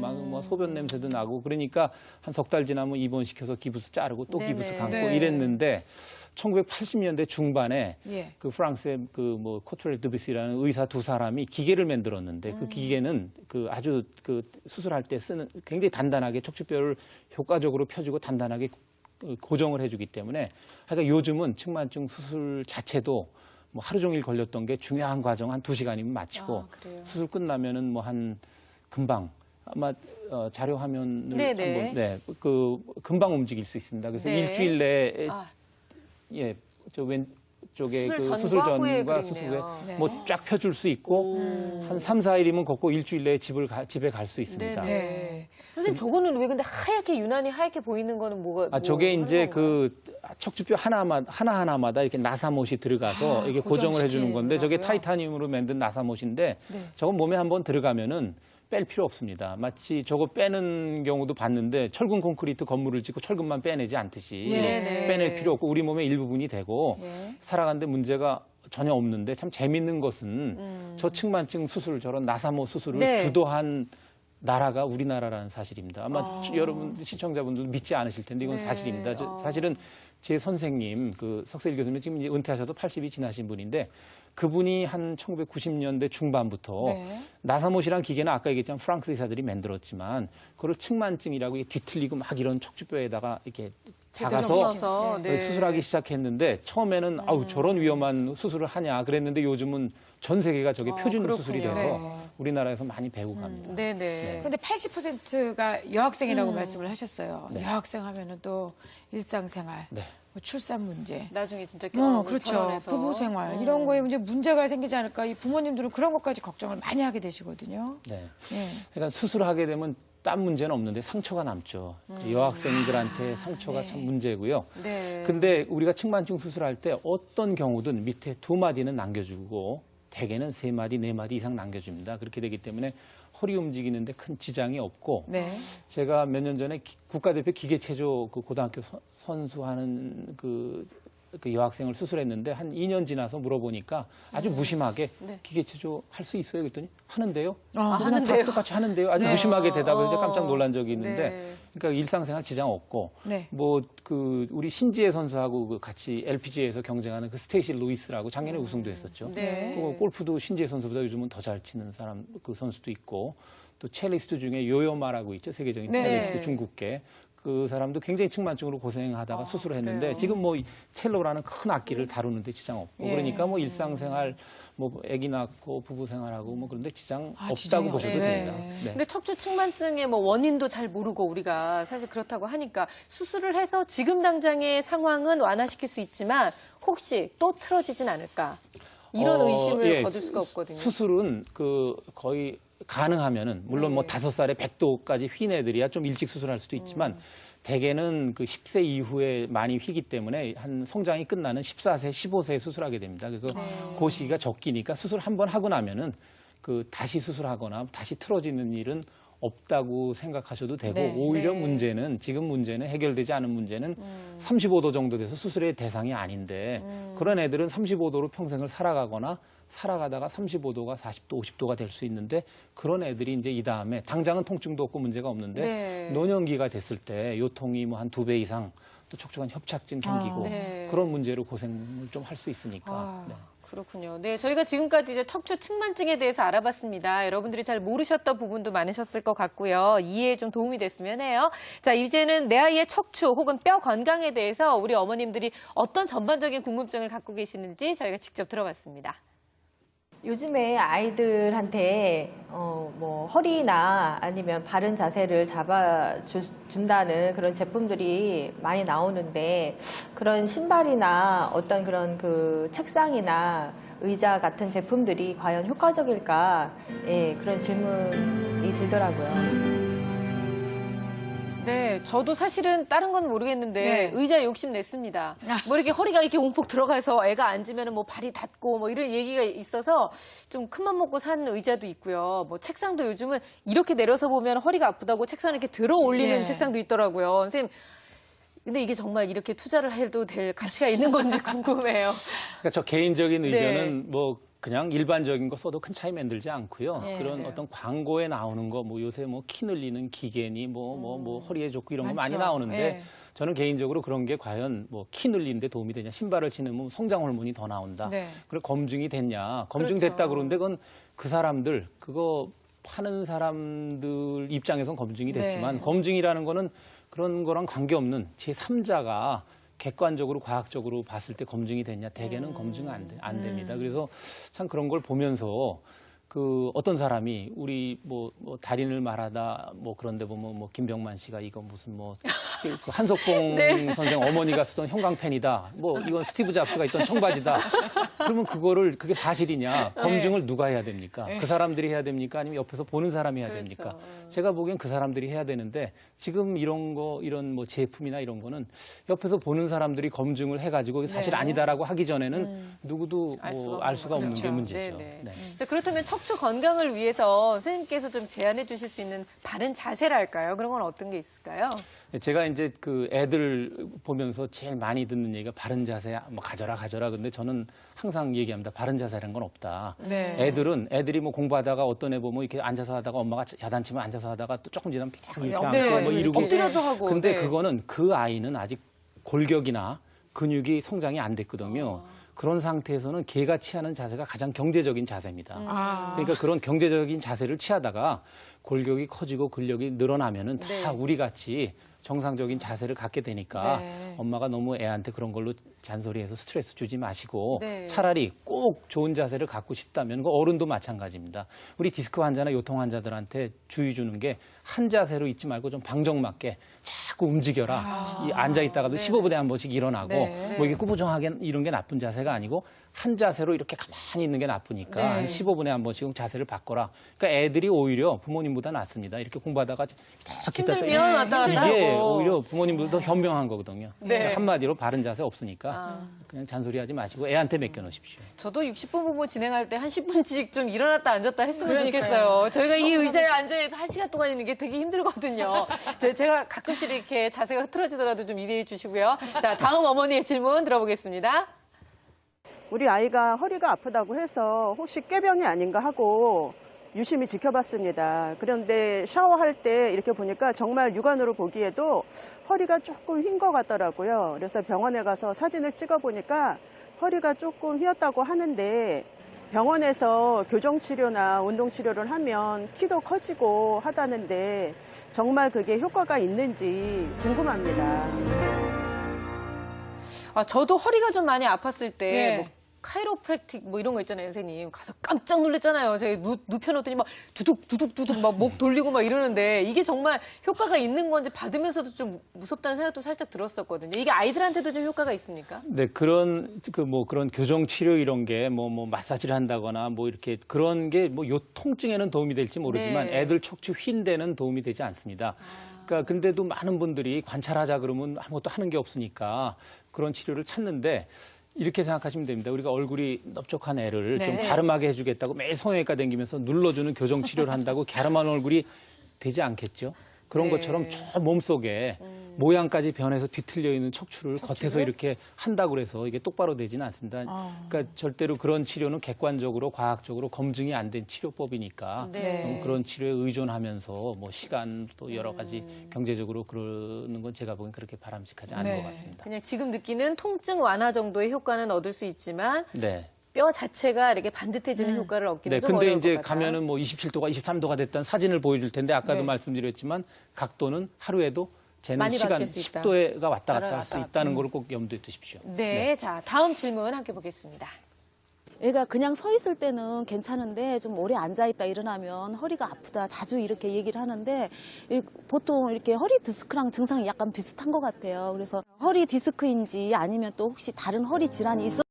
막 뭐 소변 냄새도 나고 그러니까 한 석 달 지나면 입원시켜서 기부스 자르고 또 기부스 감고 이랬는데 1980년대 중반에 그 프랑스의 그 뭐 코트레 드비스라는 의사 두 사람이 기계를 만들었는데 그 기계는 그 아주 그 수술할 때 쓰는 굉장히 단단하게 척추뼈를 효과적으로 펴주고 단단하게 고정을 해주기 때문에 그러니까 요즘은 측만증 수술 자체도 뭐 하루 종일 걸렸던 게 중요한 과정 한 2시간이면 마치고 수술 끝나면은 뭐 한 금방 아마 자료 화면을 한번 그 금방 움직일 수 있습니다. 그래서 일주일 내에 저 왼쪽에 그 수술 전과 수술 후에 뭐 쫙 펴줄 수 있고 한 3, 4일이면 걷고 일주일 내에 집에 갈 수 있습니다. 선생님 저거는 왜 근데 하얗게 유난히 하얗게 보이는 거는 뭐가? 저게 이제 그 척추뼈 하나하나마다 이렇게 나사못이 들어가서 이게 고정을 해주는 건데 저게 타이타늄으로 만든 나사못인데 저건 몸에 한번 들어가면은 뺄 필요 없습니다. 마치 저거 빼는 경우도 봤는데 철근 콘크리트 건물을 짓고 철근만 빼내지 않듯이 빼낼 필요 없고 우리 몸의 일부분이 되고 살아가는데 문제가 전혀 없는데 참 재밌는 것은 저 측만증 수술 저런 나사못 수술을 주도한 나라가 우리나라라는 사실입니다. 아마 여러분 시청자분들 믿지 않으실 텐데 이건 사실입니다. 사실은 제 선생님 그 석세일 교수님 지금 이제 은퇴하셔서 80이 지나신 분인데 그분이 한 1990년대 중반부터 나사못이란 기계는 아까 얘기했지만 프랑스 의사들이 만들었지만 그걸 측만증이라고 뒤틀리고 막 이런 척추뼈에다가 이렇게 작아서 수술하기 시작했는데 처음에는 아우 저런 위험한 수술을 하냐 그랬는데 요즘은 전 세계가 저게 표준 수술이 돼서 우리나라에서 많이 배우고 갑니다. 그런데 80%가 여학생이라고 말씀을 하셨어요. 여학생 하면은 또 일상생활. 뭐 출산 문제. 나중에 진짜 그렇죠. 부부 생활. 이런 거에 이제 문제가 생기지 않을까. 이 부모님들은 그런 것까지 걱정을 많이 하게 되시거든요. 그러니까 수술하게 되면 딴 문제는 없는데 상처가 남죠. 여학생들한테 상처가 참 문제고요. 근데 우리가 측만증 수술할 때 어떤 경우든 밑에 2마디는 남겨주고 대개는 3마디, 4마디 이상 남겨줍니다. 그렇게 되기 때문에 허리 움직이는데 큰 지장이 없고 제가 몇 년 전에 국가대표 기계체조 그 고등학교 선수하는 그 여학생을 수술했는데 한 2년 지나서 물어보니까 아주 무심하게 기계체조 할 수 있어요? 그랬더니 하는데요. 그냥 다 똑같이 하는데요. 아주 무심하게 대답을 해서 깜짝 놀란 적이 있는데 그러니까 일상생활 지장 없고 뭐 그 우리 신지혜 선수하고 그 같이 LPGA에서 경쟁하는 그 스테이시 루이스라고 작년에 우승도 했었죠. 그 골프도 신지혜 선수보다 요즘은 더 잘 치는 사람 그 선수도 있고 또 첼리스트 중에 요요마라고 있죠. 세계적인 첼리스트 중국계. 그 사람도 굉장히 측만증으로 고생하다가 수술을 했는데 지금 뭐 첼로라는 큰 악기를 다루는데 지장 없고 그러니까 뭐 일상생활 뭐 아기 낳고 부부 생활하고 뭐 그런데 지장 없다고 보셔도 됩니다. 근데 척추 측만증의 뭐 원인도 잘 모르고 우리가 사실 그렇다고 하니까 수술을 해서 지금 당장의 상황은 완화시킬 수 있지만 혹시 또 틀어지진 않을까 이런 의심을 거둘 수가 없거든요. 수술은 그 거의 가능하면은 물론 뭐 5살에 100도까지 휜 애들이야 좀 일찍 수술할 수도 있지만 대개는 그 10세 이후에 많이 휘기 때문에 한 성장이 끝나는 14세, 15세에 수술하게 됩니다. 그래서 그 시기가 적기니까 수술 한 번 하고 나면은 그 다시 수술하거나 다시 틀어지는 일은 없다고 생각하셔도 되고 오히려 문제는 지금 문제는 해결되지 않은 문제는 35도 정도 돼서 수술의 대상이 아닌데 그런 애들은 35도로 평생을 살아가거나 살아가다가 35도가 40도, 50도가 될 수 있는데 그런 애들이 이제 이 다음에 당장은 통증도 없고 문제가 없는데 노년기가 됐을 때 요통이 뭐 한 2배 이상 또 척추관 협착증 생기고 그런 문제로 고생을 좀 할 수 있으니까. 그렇군요. 네, 저희가 지금까지 이제 척추 측만증에 대해서 알아봤습니다. 여러분들이 잘 모르셨던 부분도 많으셨을 것 같고요. 이해에 좀 도움이 됐으면 해요. 자, 이제는 내 아이의 척추 혹은 뼈 건강에 대해서 우리 어머님들이 어떤 전반적인 궁금증을 갖고 계시는지 저희가 직접 들어봤습니다. 요즘에 아이들한테 뭐 허리나 아니면 바른 자세를 잡아준다는 그런 제품들이 많이 나오는데 그런 신발이나 어떤 그런 그 책상이나 의자 같은 제품들이 과연 효과적일까 그런 질문이 들더라고요. 네, 저도 사실은 다른 건 모르겠는데 의자 욕심 냈습니다. 뭐 이렇게 허리가 이렇게 움푹 들어가서 애가 앉으면 뭐 발이 닿고 뭐 이런 얘기가 있어서 좀 큰맘 먹고 산 의자도 있고요. 뭐 책상도 요즘은 이렇게 내려서 보면 허리가 아프다고 책상을 이렇게 들어 올리는 책상도 있더라고요. 선생님, 근데 이게 정말 이렇게 투자를 해도 될 가치가 있는 건지 궁금해요. 그러니까 저 개인적인 의견은 뭐 그냥 일반적인 거 써도 큰 차이 만들지 않고요. 예. 그런 어떤 광고에 나오는 거, 뭐 요새 뭐 키 늘리는 기계니 뭐 허리에 좋고 이런 거 많이 많죠. 나오는데 예. 저는 개인적으로 그런 게 과연 뭐 키 늘리는데 도움이 되냐, 신발을 신으면 성장 호르몬이 더 나온다. 네. 그래 검증이 됐냐, 검증됐다 그렇죠. 그러는데 그건 그 사람들 그거 파는 사람들 입장에선 검증이 됐지만 네. 검증이라는 거는 그런 거랑 관계없는 제3자가 객관적으로 과학적으로 봤을 때 검증이 됐냐 대개는 검증 안 됩니다. 그래서 참 그런 걸 보면서 그 어떤 사람이 우리 뭐 달인을 말하다 뭐 그런데 보면 뭐 김병만 씨가 이거 무슨 뭐 그 한석봉 네. 선생 어머니가 쓰던 형광펜이다. 뭐 이건 스티브 잡스가 입던 청바지다. 그러면 그게 사실이냐? 검증을 누가 해야 됩니까? 그 사람들이 해야 됩니까? 아니면 옆에서 보는 사람이 해야 그렇죠. 됩니까? 제가 보기엔 그 사람들이 해야 되는데 지금 이런 뭐 제품이나 이런 거는 옆에서 보는 사람들이 검증을 해가지고 사실 네. 아니다라고 하기 전에는 누구도 알 수가 없는 게 거죠. 문제죠. 네네. 네. 자, 그렇다면 척추 건강을 위해서 선생님께서 좀 제안해 주실 수 있는 바른 자세랄까요? 그런 건 어떤 게 있을까요? 제가 이제 그 애들 보면서 제일 많이 듣는 얘기가 바른 자세 뭐 가져라. 근데 저는 항상 얘기합니다. 바른 자세라는 건 없다. 네. 애들이 뭐 공부하다가 어떤 애 보면 이렇게 앉아서 하다가 엄마가 야단치면 앉아서 하다가 또 조금 지나면 삐딱 이렇게 엎드려가지고 앉고 뭐 이러고. 엎드려도 하고. 근데 네. 그거는 그 아이는 아직 골격이나 근육이 성장이 안 됐거든요. 그런 상태에서는 개가 취하는 자세가 가장 경제적인 자세입니다. 그러니까 그런 경제적인 자세를 취하다가 골격이 커지고 근력이 늘어나면은 다 네. 우리 같이 정상적인 자세를 갖게 되니까 네. 엄마가 너무 애한테 그런 걸로 잔소리해서 스트레스 주지 마시고 네. 차라리 꼭 좋은 자세를 갖고 싶다면 그 어른도 마찬가지입니다. 우리 디스크 환자나 요통 환자들한테 주의 주는 게 한 자세로 있지 말고 좀 방정맞게 자꾸 움직여라. 이 앉아 있다가도 네. 15분에 한 번씩 일어나고 네. 뭐 이게 꾸부정하게 이런 게 나쁜 자세가 아니고 한 자세로 이렇게 가만히 있는 게 나쁘니까 네. 한 15분에 한 번씩 자세를 바꿔라. 그러니까 애들이 오히려 부모님보다 낫습니다. 이렇게 공부하다가 딱 힘들면 왔다 갔다 이게 하고. 오히려 부모님보다 더 현명한 거거든요. 네. 그러니까 한마디로 바른 자세 없으니까 그냥 잔소리하지 마시고 애한테 맡겨놓으십시오. 저도 60분 보고 진행할 때 한 10분씩 좀 일어났다 앉았다 했으면 그러니까요. 좋겠어요. 저희가 이 의자에 앉아서 1시간 동안 있는 게 되게 힘들거든요. 제가 가끔씩 이렇게 자세가 흐트러지더라도 좀 이해해 주시고요. 자, 다음 어머니의 질문 들어보겠습니다. 우리 아이가 허리가 아프다고 해서 혹시 꾀병이 아닌가 하고 유심히 지켜봤습니다. 그런데 샤워할 때 이렇게 보니까 정말 육안으로 보기에도 허리가 조금 휜 것 같더라고요. 그래서 병원에 가서 사진을 찍어보니까 허리가 조금 휘었다고 하는데 병원에서 교정치료나 운동치료를 하면 키도 커지고 하다는데 정말 그게 효과가 있는지 궁금합니다. 저도 허리가 좀 많이 아팠을 때 예. 뭐 카이로프랙틱 뭐 이런 거 있잖아요, 선생님. 가서 깜짝 놀랐잖아요. 제가 눕혀놓더니 막 두둑 막 목 돌리고 막 이러는데 이게 정말 효과가 있는 건지 받으면서도 좀 무섭다는 생각도 살짝 들었었거든요. 이게 아이들한테도 좀 효과가 있습니까? 네, 그런 교정 치료 이런 게 뭐 마사지를 한다거나 뭐 이렇게 그런 게 뭐 요 통증에는 도움이 될지 모르지만 네. 애들 척추 휜 데는 도움이 되지 않습니다. 그러니까 근데도 많은 분들이 관찰하자 그러면 아무것도 하는 게 없으니까 그런 치료를 찾는데 이렇게 생각하시면 됩니다. 우리가 얼굴이 넓적한 애를 좀 네. 갸름하게 해주겠다고 매일 성형외과 다니면서 눌러주는 교정 치료를 한다고 갸름한 얼굴이 되지 않겠죠? 그런 네. 것처럼 저 몸속에 모양까지 변해서 뒤틀려 있는 척추를 겉에서 이렇게 한다고 해서 이게 똑바로 되지는 않습니다. 그러니까 절대로 그런 치료는 객관적으로 과학적으로 검증이 안 된 치료법이니까 네. 그런 치료에 의존하면서 뭐 시간도 여러 가지 경제적으로 그러는 건 제가 보기엔 그렇게 바람직하지 않은 네. 것 같습니다. 그냥 지금 느끼는 통증 완화 정도의 효과는 얻을 수 있지만 네. 뼈 자체가 이렇게 반듯해지는 효과를 얻기는 네, 좀 근데 어려울 이제 것 같아요. 가면은 뭐 27도가 23도가 됐던 사진을 보여줄 텐데 아까도 네. 말씀드렸지만 각도는 하루에도 재는 많이 시간 바뀔 수 있다. 10도가 왔다 갔다 할 왔다 수 갔다. 있다는 걸 꼭 염두에 두십시오. 네, 자 다음 질문 함께 보겠습니다. 애가 그냥 서 있을 때는 괜찮은데 좀 오래 앉아 있다 일어나면 허리가 아프다 자주 이렇게 얘기를 하는데 보통 이렇게 허리 디스크랑 증상이 약간 비슷한 것 같아요. 그래서 허리 디스크인지 아니면 또 혹시 다른 허리 질환이 있어